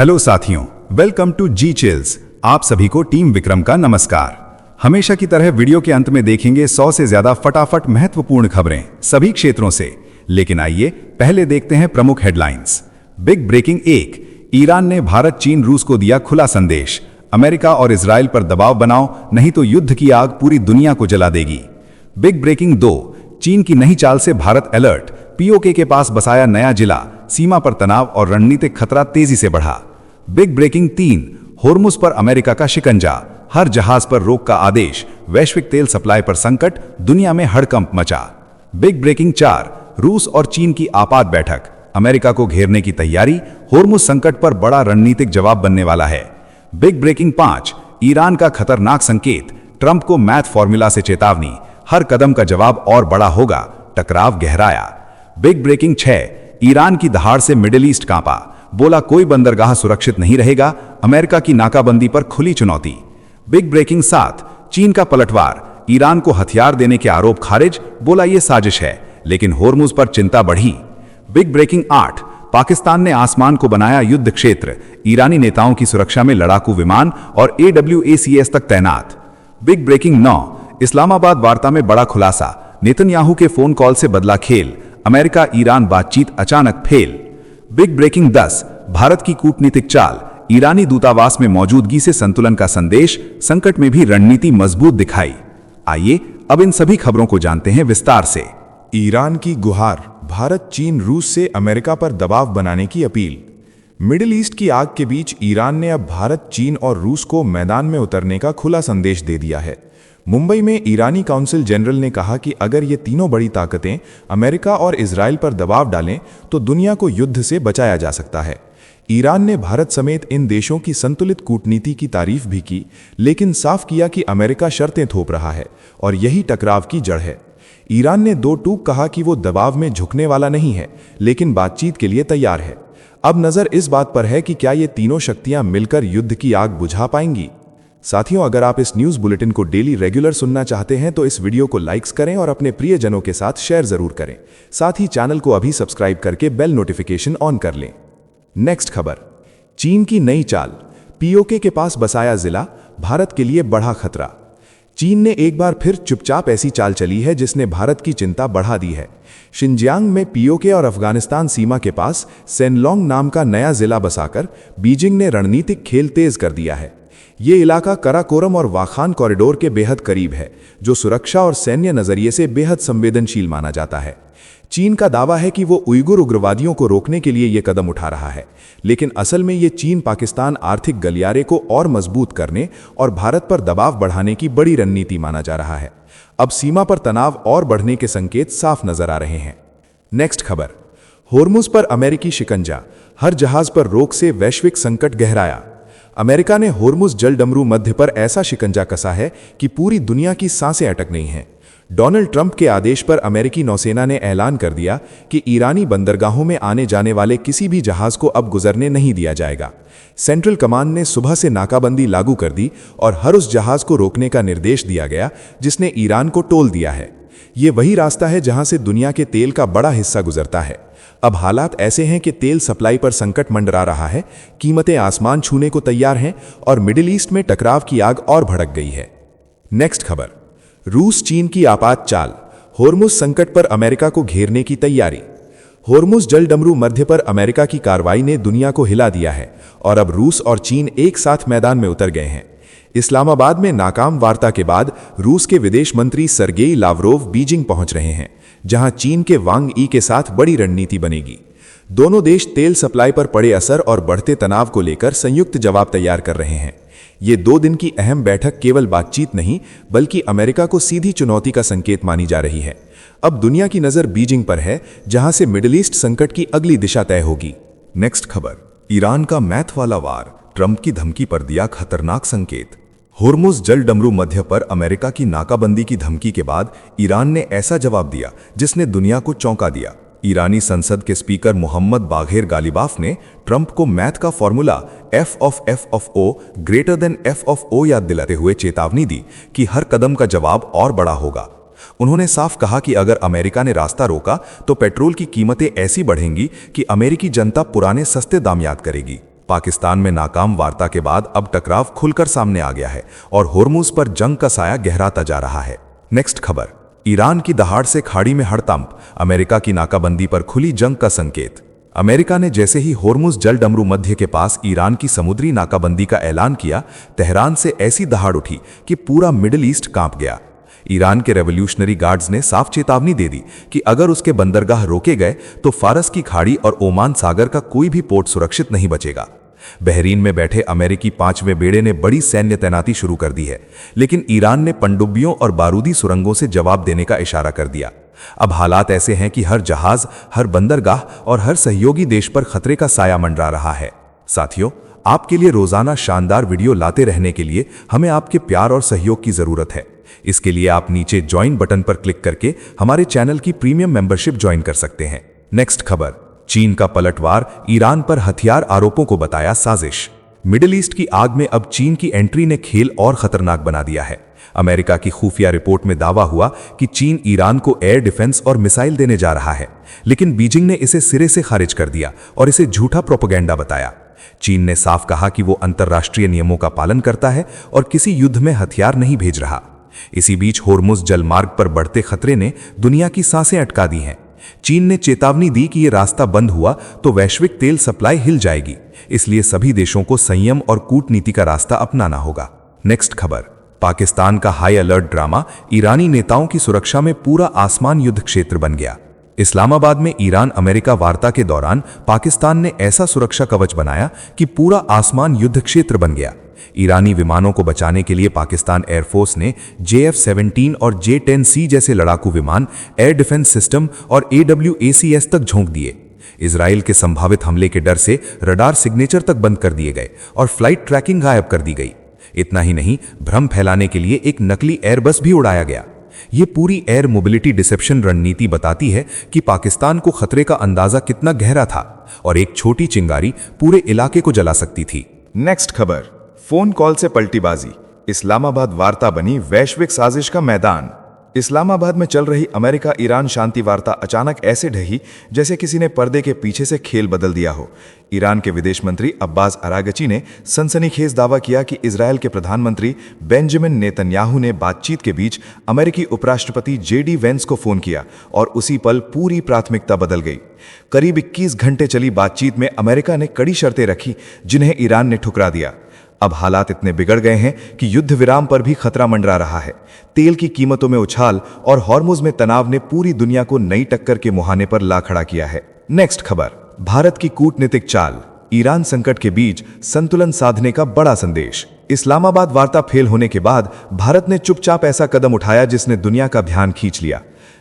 Hello साथियों, welcome to ji chills. आप सभी को टीम विक्रम का नमस्कार। हमेशा की तरह वीडियो के अंत में देखेंगे 100 से ज्यादा फटाफट महत्वपूर्ण खबरें सभी क्षेत्रों से। लेकिन आइए पहले देखते हैं प्रमुख हेडलाइंस। बिग ब्रेकिंग 1, ईरान ने भारत चीन रूस को दिया खुला संदेश। अमेरिका और इजराइल पर दबाव बनाओ, नहीं तो युद्ध की आग पूरी दुनिया को जला देगी। बिग ब्रेकिंग 2, चीन की नई चाल से भारत अलर्ट। पीओके के पास बसाया नया जिला, सीमा पर तनाव और रणनीतिक खतरा तेजी से बढ़ा। बिग ब्रेकिंग 3, होर्मुज पर अमेरिका का शिकंजा, हर जहाज पर रोक का आदेश। वैश्विक तेल सप्लाई पर संकट, दुनिया में हड़कंप मचा। बिग ब्रेकिंग 4, रूस और चीन की आपात बैठक, अमेरिका को घेरने की तैयारी। होर्मुज संकट पर बड़ा रणनीतिक जवाब बनने वाला है। बिग ब्रेकिंग 5, ईरान का खतरनाक संकेत, ट्रंप को मैथ फॉर्मूला से चेतावनी, हर कदम का जवाब और बड़ा होगा, टकराव गहराया। बिग ब्रेकिंग 6, ईरान की दहाड़ से मिडिल ईस्ट कांपा, बोला कोई बंदरगाह सुरक्षित नहीं रहेगा, अमेरिका की नाकाबंदी पर खुली चुनौती। बिग ब्रेकिंग 7, चीन का पलटवार, ईरान को हथियार देने के आरोप खारिज, बोला ये साजिश है, लेकिन होर्मुज पर चिंता बढ़ी। बिग ब्रेकिंग 8, पाकिस्तान ने आसमान को बनाया युद्ध क्षेत्र, ईरानी नेताओं की सुरक्षा में लड़ाकू विमान और AWACS तक तैनात। बिग ब्रेकिंग 9, इस्लामाबाद वार्ता में बड़ा खुलासा, नेतन्याहू के फोन कॉल से बदला खेल, अमेरिका ईरान बातचीत अचानक फेल। बिग ब्रेकिंग 10, भारत की कूटनीतिक चाल, ईरानी दूतावास में मौजूदगी से संतुलन का संदेश, संकट में भी रणनीति मजबूत दिखाई। आइए अब इन सभी खबरों को जानते हैं विस्तार से। ईरान की गुहार, भारत चीन रूस से अमेरिका पर दबाव बनाने की अपील। मिडिल ईस्ट की आग के बीच ईरान ने अब भारत, चीन और रूस को मैदान में उतरने का खुला संदेश दे दिया है। मुंबई में ईरानी काउंसिल जनरल ने कहा कि अगर ये तीनों बड़ी ताकतें अमेरिका और इजराइल पर दबाव डालें तो दुनिया को युद्ध से बचाया जा सकता है। ईरान ने भारत समेत इन देशों की संतुलित कूटनीति की तारीफ भी की, लेकिन साफ किया कि अमेरिका शर्तें थोप रहा है और यही टकराव की जड़ है। ईरान ने दो टूक कहा कि वो दबाव में झुकने वाला नहीं है, लेकिन बातचीत के लिए तैयार है। अब नजर इस बात पर है कि क्या ये तीनों शक्तियां मिलकर युद्ध की आग बुझा पाएंगी। साथियों, अगर आप इस न्यूज़ बुलेटिन को डेली रेगुलर सुनना चाहते हैं तो इस वीडियो को लाइक्स करें और अपने प्रियजनों के साथ शेयर जरूर करें। साथ ही चैनल को अभी सब्सक्राइब करके बेल नोटिफिकेशन ऑन कर लें। नेक्स्ट खबर, चीन की नई चाल, पीओके के पास बसाया जिला, भारत के लिए बढ़ा खतरा। चीन ने एक बार फिर चुपचाप ऐसी चाल चली है जिसने भारत की चिंता बढ़ा दी है। शिनजियांग में पीओके और अफगानिस्तान सीमा के पास सेनलोंग नाम का नया जिला बसाकर बीजिंग ने रणनीतिक खेल तेज कर दिया है। ये इलाका कराकोरम और वाखान कॉरिडोर के बेहद करीब है, जो सुरक्षा और सैन्य नजरिए से बेहद संवेदनशील माना जाता है। चीन का दावा है कि वो उइगुर उग्रवादियों को रोकने के लिए ये कदम उठा रहा है, लेकिन असल में ये चीन पाकिस्तान आर्थिक गलियारे को और मजबूत करने और भारत पर दबाव बढ़ाने की बड़ी रणनीति माना जा रहा है। अब सीमा पर तनाव और बढ़ने के संकेत साफ नजर आ रहे हैं। नेक्स्ट खबर, होर्मुज पर अमेरिकी शिकंजा, हर जहाज पर रोक से वैश्विक संकट गहराया। अमेरिका ने होर्मुज जलडमरू मध्य पर ऐसा शिकंजा कसा है कि पूरी दुनिया की सांसें अटक नहीं हैं। डोनाल्ड ट्रंप के आदेश पर अमेरिकी नौसेना ने ऐलान कर दिया कि ईरानी बंदरगाहों में आने जाने वाले किसी भी जहाज को अब गुजरने नहीं दिया जाएगा। सेंट्रल कमांड ने सुबह से नाकाबंदी लागू कर दी और हर उस जहाज को रोकने का निर्देश दिया गया जिसने ईरान को टोल दिया है। ये वही रास्ता है जहां से दुनिया के तेल का बड़ा हिस्सा गुजरता है। अब हालात ऐसे हैं कि तेल सप्लाई पर संकट मंडरा रहा है, कीमतें आसमान छूने को तैयार हैं और मिडिल ईस्ट में टकराव की आग और भड़क गई है। नेक्स्ट खबर, रूस चीन की आपात चाल, होर्मुज संकट पर अमेरिका को घेरने की तैयारी। होर्मुज जलडमरू मध्य पर अमेरिका की कार्रवाई ने दुनिया को हिला दिया है और अब रूस और चीन एक साथ मैदान में उतर गए हैं। इस्लामाबाद में नाकाम वार्ता के बाद रूस के विदेश मंत्री सरगेई लावरोव बीजिंग पहुंच रहे हैं, जहां चीन के वांग ई के साथ बड़ी रणनीति बनेगी। दोनों देश तेल सप्लाई पर पड़े असर और बढ़ते तनाव को लेकर संयुक्त जवाब तैयार कर रहे हैं। ये 2 दिन की अहम बैठक केवल बातचीत नहीं, बल्कि अमेरिका को सीधी चुनौती का संकेत मानी जा रही है। अब दुनिया की नजर बीजिंग पर है, जहां से मिडिल ईस्ट संकट की अगली दिशा तय होगी। नेक्स्ट खबर, ईरान का मैथ वाला वार, ट्रंप की धमकी पर दिया खतरनाक संकेत। होर्मुज जलडमरू मध्य पर अमेरिका की नाकाबंदी की धमकी के बाद ईरान ने ऐसा जवाब दिया जिसने दुनिया को चौंका दिया। ईरानी संसद के स्पीकर मोहम्मद बाघेर गालिबाफ ने ट्रंप को मैथ का formula f of o greater than f of o याद दिलाते हुए चेतावनी दी कि हर कदम का जवाब और बड़ा होगा। उन्होंने साफ कहा कि अगर अमेरिका ने रास्ता रोका तो पेट्रोल की कीमतें ऐसी बढ़ेंगी कि अमेरिकी जनता पुराने सस्ते दाम याद करेगी। पाकिस्तान में नाकाम वार्ता के बाद अब टकराव खुलकर सामने आ गया है और होर्मुज पर जंग का साया गहराता जा रहा है। नेक्स्ट खबर, ईरान की दहाड़ से खाड़ी में हड़कंप, अमेरिका की नाकाबंदी पर खुली जंग का संकेत। अमेरिका ने जैसे ही होर्मुज जल डमरू मध्य के पास ईरान की समुद्री नाकाबंदी का ऐलान किया, तेहरान से ऐसी दहाड़ उठी कि पूरा मिडिल ईस्ट कांप गया। ईरान के रेवोल्यूशनरी गार्ड्स ने साफ चेतावनी दे दी कि अगर उसके बंदरगाह रोके गए तो फारस की खाड़ी और ओमान सागर का कोई भी पोर्ट सुरक्षित नहीं बचेगा। बहरीन में बैठे अमेरिकी 5वें बेड़े ने बड़ी सैन्य तैनाती शुरू कर दी है, लेकिन ईरान ने पनडुब्बियों और बारूदी सुरंगों से जवाब देने का इशारा कर दिया। अब हालात ऐसे हैं कि हर जहाज, हर बंदरगाह और हर सहयोगी देश पर खतरे का साया मंडरा रहा है। साथियों, आपके लिए रोजाना शानदार वीडियो लाते रहने के लिए हमें आपके प्यार और सहयोग की जरूरत है। इसके लिए आप नीचे ज्वाइन बटन पर क्लिक करके हमारे चैनल की प्रीमियम मेंबरशिप ज्वाइन कर सकते हैं। नेक्स्ट खबर, चीन का पलटवार, ईरान पर हथियार आरोपों को बताया साजिश। मिडिल ईस्ट की आग में अब चीन की एंट्री ने खेल और खतरनाक बना दिया है। अमेरिका की खुफिया रिपोर्ट में दावा हुआ कि चीन ईरान को एयर डिफेंस और मिसाइल देने जा रहा है, लेकिन बीजिंग ने इसे सिरे से खारिज कर दिया और इसे झूठा प्रोपेगेंडा बताया। चीन ने साफ कहा कि वो अंतर्राष्ट्रीय नियमों का पालन करता है और किसी युद्ध में हथियार नहीं भेज रहा। इसी बीच होर्मुज जलमार्ग पर बढ़ते खतरे ने दुनिया की सांसें अटका दी हैं। चीन ने चेतावनी दी कि यह रास्ता बंद हुआ तो वैश्विक तेल सप्लाई हिल जाएगी, इसलिए सभी देशों को संयम और कूटनीति का रास्ता अपनाना होगा। नेक्स्ट खबर, पाकिस्तान का हाई अलर्ट ड्रामा, ईरानी नेताओं की सुरक्षा में पूरा आसमान युद्ध क्षेत्र बन गया। इस्लामाबाद में ईरान अमेरिका वार्ता के दौरान पाकिस्तान ने ऐसा सुरक्षा कवच बनाया कि पूरा आसमान युद्ध क्षेत्र बन गया। ईरानी विमानों को बचाने के लिए पाकिस्तान एयरफोर्स ने JF-17 और J-10C जैसे लड़ाकू विमान, एयर डिफेंस सिस्टम और AWACS तक झोंक दिए। इजराइल के संभावित हमले के डर से रडार सिग्नेचर तक बंद कर दिए गए और फ्लाइट ट्रैकिंग गायब कर दी गई। इतना ही नहीं, भ्रम फैलाने के लिए एक नकली एयरबस भी उड़ाया गया। ये पूरी एयर मोबिलिटी डिसेप्शन रणनीति बताती है कि पाकिस्तान को खतरे का अंदाजा कितना गहरा था और एक छोटी चिंगारी पूरे इलाके को जला सकती थी। नेक्स्ट खबर, फोन कॉल से पलटीबाजी, इस्लामाबाद वार्ता बनी वैश्विक साजिश का मैदान। इस्लामाबाद में चल रही अमेरिका ईरान शांति वार्ता अचानक ऐसे ढही जैसे किसी ने पर्दे के पीछे से खेल बदल दिया हो। ईरान के विदेश मंत्री अब्बास अरागची ने सनसनीखेज दावा किया कि इजरायल के प्रधानमंत्री बेंजामिन नेतन्याहू ने बातचीत के बीच अमेरिकी उपराष्ट्रपति JD वेंस को फोन किया और उसी पल पूरी प्राथमिकता बदल गई। करीब 21 घंटे चली बातचीत में अमेरिका ने कड़ी शर्तें रखी, जिन्हें ईरान ने ठुकरा दिया। अब हालात इतने बिगड़ गए हैं कि युद्ध विराम पर भी खतरा मंडरा रहा है। तेल की कीमतों में उछाल और हॉर्मुज में तनाव ने पूरी दुनिया को नई टक्कर के मुहाने पर ला खड़ा किया है। नेक्स्ट खबर, भारत की कूटनीतिक चाल, ईरान संकट के बीच संतुलन साधने का बड़ा संदेश। इस्लामाबाद वार्ता फेल होने के बाद भारत ने चुपचाप ऐसा कदम उठाया जिसने दुनिया का ध्यान खींच लिया।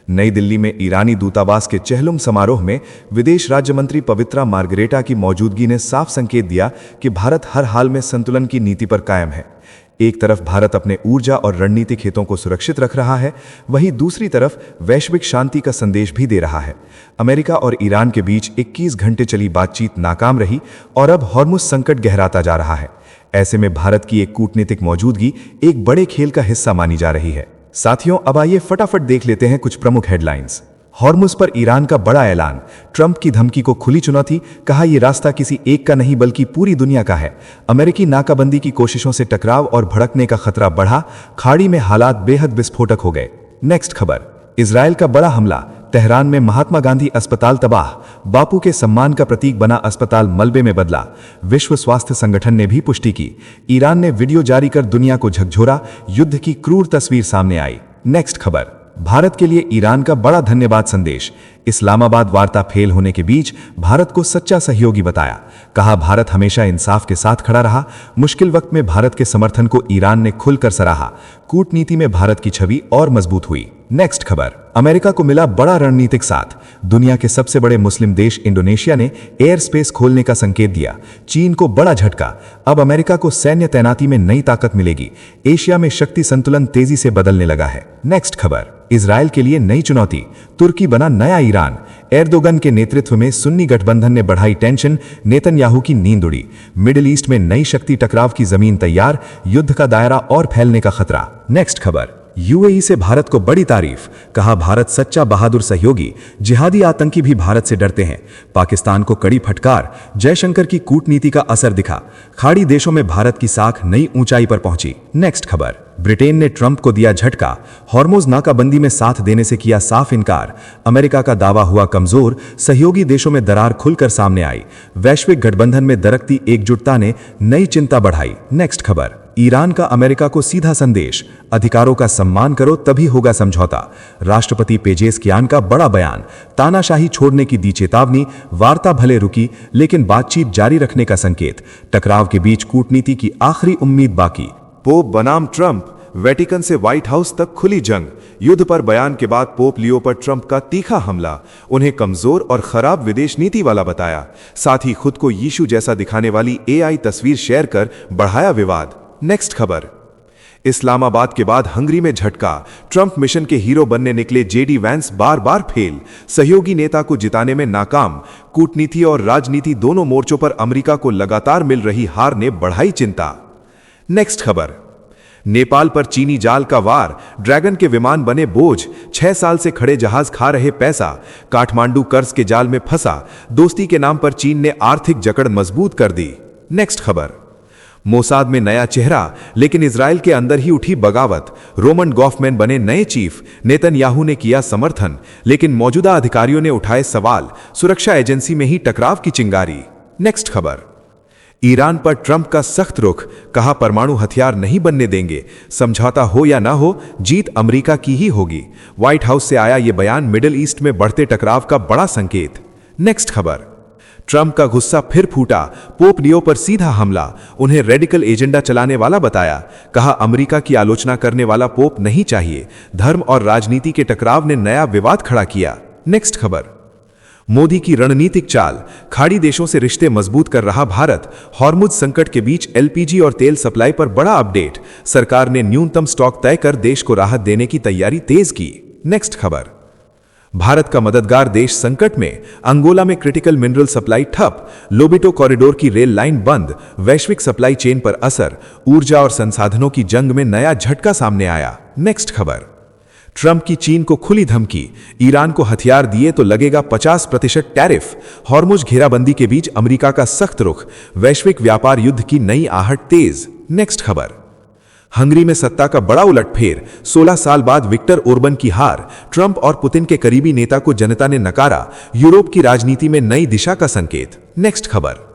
नई दिल्ली में ईरानी दूतावास के चहलुम समारोह में विदेश राज्य मंत्री पवित्रा मार्गरेटा की मौजूदगी ने साफ संकेत दिया कि भारत हर हाल में संतुलन की नीति पर कायम है। एक तरफ भारत अपने ऊर्जा और रणनीतिक हितों को सुरक्षित रख रहा है, वहीं दूसरी तरफ वैश्विक शांति का संदेश भी दे रहा है। अमेरिका और ईरान के बीच 21 घंटे चली बातचीत नाकाम रही और अब हॉर्मुज संकट गहराता जा रहा है। ऐसे में भारत की एक कूटनीतिक मौजूदगी एक बड़े खेल का हिस्सा मानी जा रही है। साथियों, अब आइए फटाफट देख लेते हैं कुछ प्रमुख हेडलाइंस। हॉर्मुज पर ईरान का बड़ा ऐलान, ट्रंप की धमकी को खुली चुनौती, कहा यह रास्ता किसी एक का नहीं बल्कि पूरी दुनिया का है। अमेरिकी नाकाबंदी की कोशिशों से टकराव और भड़कने का खतरा बढ़ा, खाड़ी में हालात बेहद विस्फोटक हो गए। नेक्स्ट खबर, इजरायल का बड़ा हमला, तेहरान में महात्मा गांधी अस्पताल तबाह, बापू के सम्मान का प्रतीक बना अस्पताल मलबे में बदला। विश्व स्वास्थ्य संगठन ने भी पुष्टि की। ईरान ने वीडियो जारी कर दुनिया को झकझोरा, युद्ध की क्रूर तस्वीर सामने आई। नेक्स्ट खबर, भारत के लिए ईरान का बड़ा धन्यवाद संदेश, इस्लामाबाद वार्ता फेल होने के बीच भारत को सच्चा सहयोगी बताया। कहा भारत हमेशा इंसाफ के साथ खड़ा रहा, मुश्किल वक्त में भारत के समर्थन को ईरान ने खुलकर सराहा। कूटनीति में भारत की छवि और मजबूत हुई। नेक्स्ट खबर, अमेरिका को मिला बड़ा रणनीतिक साथ, दुनिया के सबसे बड़े मुस्लिम देश इंडोनेशिया ने एयर स्पेस खोलने का संकेत दिया। चीन को बड़ा झटका, अब अमेरिका को सैन्य तैनाती में नई ताकत मिलेगी। एशिया में शक्ति संतुलन तेजी से बदलने लगा है। नेक्स्ट खबर, इजरायल के लिए नई चुनौती, तुर्की बना नया ईरान, एर्दोगन के नेतृत्व में सुन्नी गठबंधन ने बढ़ाई टेंशन, नेतन्याहू की नींद उड़ी। मिडिल ईस्ट में नई शक्ति टकराव की जमीन तैयार, युद्ध का दायरा और फैलने का खतरा। नेक्स्ट खबर, यूएई से भारत को बड़ी तारीफ, कहा भारत सच्चा बहादुर सहयोगी, जिहादी आतंकी भी भारत से डरते हैं। पाकिस्तान को कड़ी फटकार, जयशंकर की कूटनीति का असर दिखा, खाड़ी देशों में भारत की साख नई ऊंचाई पर पहुंची। नेक्स्ट खबर, ब्रिटेन ने ट्रंप को दिया झटका, हॉर्मुज नाकाबंदी में साथ देने से किया साफ इनकार, अमेरिका का दावा हुआ कमजोर, सहयोगी देशों में दरार खुलकर सामने आई, वैश्विक गठबंधन में दरकती एकजुटता ने नई चिंता बढ़ाई। नेक्स्ट खबर, ईरान का अमेरिका को सीधा संदेश, अधिकारों का सम्मान करो तभी होगा समझौता, राष्ट्रपति पेजेस्कियान का बड़ा बयान, तानाशाही छोड़ने की दी चेतावनी, वार्ता भले रुकी लेकिन बातचीत जारी रखने का संकेत, टकराव के बीच कूटनीति की आखिरी उम्मीद बाकी। पोप बनाम ट्रंप, वेटिकन से व्हाइट हाउस तक खुली जंग, युद्ध पर बयान के बाद पोप लियो पर ट्रंप का तीखा हमला, उन्हें कमजोर और खराब विदेश नीति वाला बताया, साथ ही खुद को यीशु जैसा दिखाने वाली एआई तस्वीर शेयर कर बढ़ाया विवाद। नेक्स्ट खबर, इस्लामाबाद के बाद हंगरी में झटका, ट्रंप मिशन के हीरो बनने निकले जेडी वैंस बार बार फेल, सहयोगी नेता को जिताने में नाकाम, कूटनीति और राजनीति दोनों मोर्चों पर अमेरिका को लगातार मिल रही हार ने बढ़ाई चिंता। नेक्स्ट खबर, नेपाल पर चीनी जाल का वार, ड्रैगन के विमान बने बोझ, 6 साल से खड़े जहाज खा रहे पैसा, काठमांडू कर्ज के जाल में फंसा, दोस्ती के नाम पर चीन ने आर्थिक जकड़ मजबूत कर दी। नेक्स्ट खबर, मोसाद में नया चेहरा लेकिन इजराइल के अंदर ही उठी बगावत, रोमन गॉफमैन बने नए चीफ, नेतन्याहू ने किया समर्थन लेकिन मौजूदा अधिकारियों ने उठाए सवाल, सुरक्षा एजेंसी में ही टकराव की चिंगारी। नेक्स्ट खबर, ईरान पर ट्रंप का सख्त रुख, कहा परमाणु हथियार नहीं बनने देंगे, समझौता हो या ना हो जीत अमेरिका की ही होगी। व्हाइट हाउस से आया यह बयान मिडिल ईस्ट में बढ़ते टकराव का बड़ा संकेत। नेक्स्ट खबर, ट्रंप का गुस्सा फिर फूटा, पोप लियो पर सीधा हमला, उन्हें रेडिकल एजेंडा चलाने वाला बताया, कहा अमेरिका की आलोचना करने वाला पोप नहीं चाहिए, धर्म और राजनीति के टकराव ने नया विवाद खड़ा किया। नेक्स्ट खबर, मोदी की रणनीतिक चाल, खाड़ी देशों से रिश्ते मजबूत कर रहा भारत, हॉर्मुज संकट के बीच एलपीजी और तेल सप्लाई पर बड़ा अपडेट, सरकार ने न्यूनतम स्टॉक तय कर देश को राहत देने की तैयारी तेज की। नेक्स्ट खबर, भारत का मददगार देश संकट में, अंगोला में क्रिटिकल मिनरल सप्लाई ठप, लोबिटो कॉरिडोर की रेल लाइन बंद, वैश्विक सप्लाई चेन पर असर, ऊर्जा और संसाधनों की जंग में नया झटका सामने आया। नेक्स्ट खबर, ट्रंप की चीन को खुली धमकी, ईरान को हथियार दिए तो लगेगा 50% टैरिफ, हॉर्मुज घेराबंदी के बीच अमेरिका का सख्त रुख, वैश्विक व्यापार युद्ध की नई आहट तेज। नेक्स्ट खबर, हंगरी में सत्ता का बड़ा उलटफेर, 16 साल बाद विक्टर ओर्बन की हार, ट्रंप और पुतिन के करीबी नेता को जनता ने नकारा, यूरोप की राजनीति में नई दिशा का संकेत। नेक्स्ट खबर,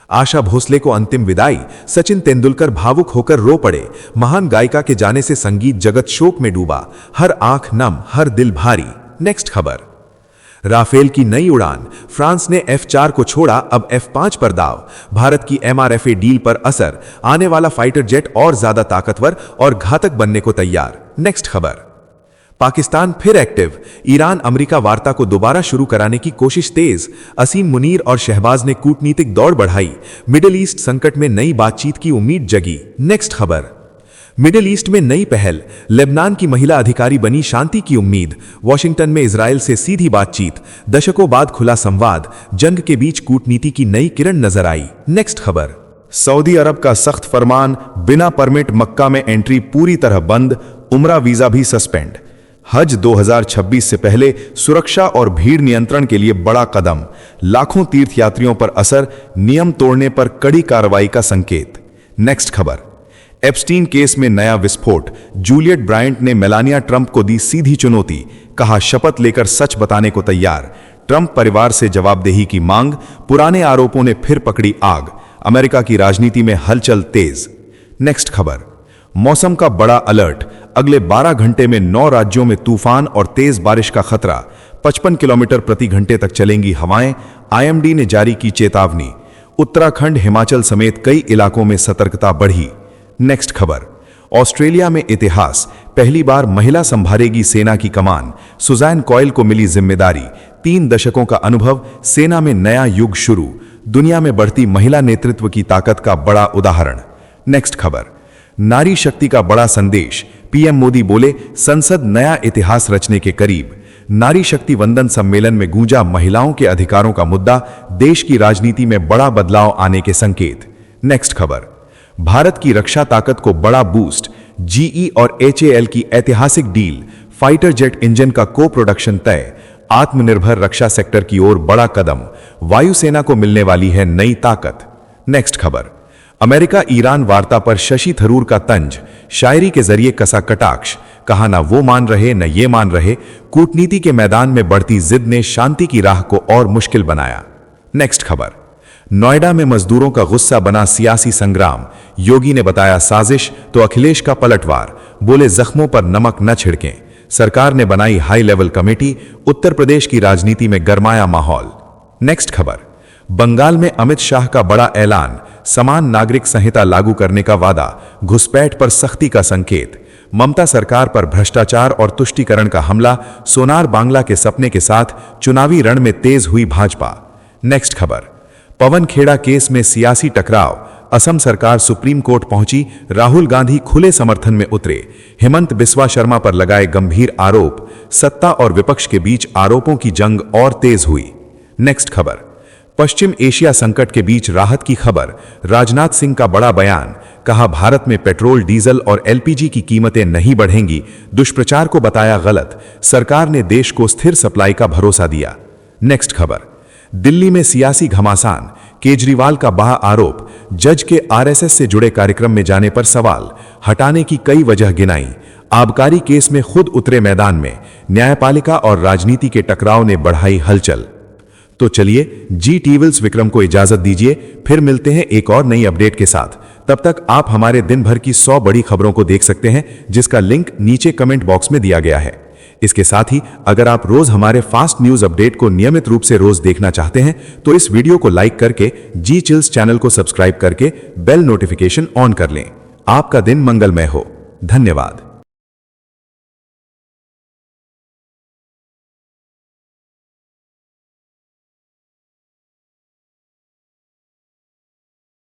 आशा भोसले को अंतिम विदाई, सचिन तेंदुलकर भावुक होकर रो पड़े, महान गायिका के जाने से संगीत जगत शोक में डूबा, हर आंख नम, हर दिल भारी। नेक्स्ट खबर, राफेल की नई उड़ान, फ्रांस ने F4 को छोड़ा, अब F5 पर दाव, भारत की MRFA डील पर असर, आने वाला फाइटर जेट और ज्यादा ताकतवर और घातक बनने को तैयार। नेक्स्ट खबर, पाकिस्तान फिर एक्टिव, ईरान अमेरिका वार्ता को दोबारा शुरू कराने की कोशिश तेज, असीम मुनीर और शहबाज ने कूटनीतिक दौड़ बढ़ाई, मिडिल ईस्ट संकट में नई बातचीत की उम्मीद जगी। नेक्स्ट खबर, मिडिल ईस्ट में नई पहल, लेबनान की महिला अधिकारी बनी शांति की उम्मीद, वॉशिंगटन में इजराइल से सीधी बातचीत, दशकों बाद खुला संवाद, जंग के बीच कूटनीति की नई किरण नजर आई। नेक्स्ट खबर, सऊदी अरब का सख्त फरमान, बिना परमिट मक्का में एंट्री पूरी तरह बंद, उम्रा वीजा भी सस्पेंड, हज 2026 से पहले सुरक्षा और भीड़ नियंत्रण के लिए बड़ा कदम, लाखों तीर्थयात्रियों पर असर, नियम तोड़ने पर कड़ी कार्रवाई का संकेत। नेक्स्ट खबर, एप्स्टीन केस में नया विस्फोट, जूलियट ब्रायंट ने मेलानिया ट्रंप को दी सीधी चुनौती, कहा शपथ लेकर सच बताने को तैयार, ट्रंप परिवार से जवाबदेही की मांग, पुराने आरोपों ने फिर पकड़ी आग, अमेरिका की राजनीति में हलचल तेज। नेक्स्ट खबर, मौसम का बड़ा अलर्ट, अगले 12 घंटे में 9 राज्यों में तूफान और तेज बारिश का खतरा, 55 किलोमीटर प्रति घंटे तक चलेंगी हवाएं, आईएमडी ने जारी की चेतावनी, उत्तराखंड हिमाचल समेत कई इलाकों में सतर्कता बढ़ी। नेक्स्ट खबर, ऑस्ट्रेलिया में इतिहास, पहली बार महिला संभालेगी सेना की कमान, सुजैन कॉयल को मिली जिम्मेदारी, 3 दशकों का अनुभव, सेना में नया युग शुरू, दुनिया में बढ़ती महिला नेतृत्व की ताकत का बड़ा उदाहरण। नेक्स्ट खबर, नारी शक्ति का बड़ा संदेश, पीएम मोदी बोले संसद नया इतिहास रचने के करीब, नारी शक्ति वंदन सम्मेलन में गूंजा महिलाओं के अधिकारों का मुद्दा, देश की राजनीति में बड़ा बदलाव आने के संकेत। नेक्स्ट खबर, भारत की रक्षा ताकत को बड़ा बूस्ट, जीई और एचएएल की ऐतिहासिक डील, फाइटर जेट इंजन का को प्रोडक्शन तय, आत्मनिर्भर रक्षा सेक्टर की ओर बड़ा कदम, वायुसेना को मिलने वाली है नई ताकत। नेक्स्ट खबर, अमेरिका ईरान वार्ता पर शशि थरूर का तंज, शायरी के जरिए कसा कटाक्ष, कहा ना वो मान रहे न ये मान रहे, कूटनीति के मैदान में बढ़ती जिद ने शांति की राह को और मुश्किल बनाया। नेक्स्ट खबर, नोएडा में मजदूरों का गुस्सा बना सियासी संग्राम, योगी ने बताया साजिश तो अखिलेश का पलटवार, बोले जख्मों पर नमक न छिड़कें, सरकार ने बनाई high level committee, Uttar Pradesh की राजनीति में गरमाया माहौल। नेक्स्ट खबर, बंगाल में अमित शाह का बड़ा ऐलान, समान नागरिक संहिता लागू करने का वादा, घुसपैठ पर सख्ती का संकेत, ममता सरकार पर भ्रष्टाचार और तुष्टीकरण का हमला, सोनार बांग्ला के सपने के साथ चुनावी रण में तेज हुई भाजपा। नेक्स्ट खबर, पवन खेड़ा केस में सियासी टकराव, असम सरकार सुप्रीम कोर्ट पहुंची, राहुल गांधी खुले समर्थन में उतरे, हेमंत बिस्वा शर्मा पर लगाए गंभीर आरोप, सत्ता और विपक्ष के बीच आरोपों की जंग और तेज हुई। नेक्स्ट खबर, पश्चिम एशिया संकट के बीच राहत की खबर, राजनाथ सिंह का बड़ा बयान, कहा भारत में पेट्रोल डीजल और एलपीजी की कीमतें नहीं बढ़ेंगी, दुष्प्रचार को बताया गलत, सरकार ने देश को स्थिर सप्लाई का भरोसा दिया। नेक्स्ट खबर, दिल्ली में सियासी घमासान, केजरीवाल का बड़ा आरोप, जज के आरएसएस से जुड़े कार्यक्रम में जाने पर सवाल, हटाने की कई वजह गिनाई, आबकारी केस में खुद उतरे मैदान में, न्यायपालिका और राजनीति के टकराव ने बढ़ाई हलचल। तो चलिए जी टीविल्स विक्रम को इजाजत दीजिए, फिर मिलते हैं एक और नई अपडेट के साथ। तब तक आप हमारे दिन भर की 100 बड़ी खबरों को देख सकते हैं, जिसका लिंक नीचे कमेंट बॉक्स में दिया गया है। इसके साथ ही अगर आप रोज हमारे फास्ट न्यूज अपडेट को नियमित रूप से रोज देखना चाहते हैं तो इस वीडियो को लाइक करके जी चिल्स चैनल को सब्सक्राइब करके बेल नोटिफिकेशन ऑन कर लें। आपका दिन मंगलमय हो। धन्यवाद।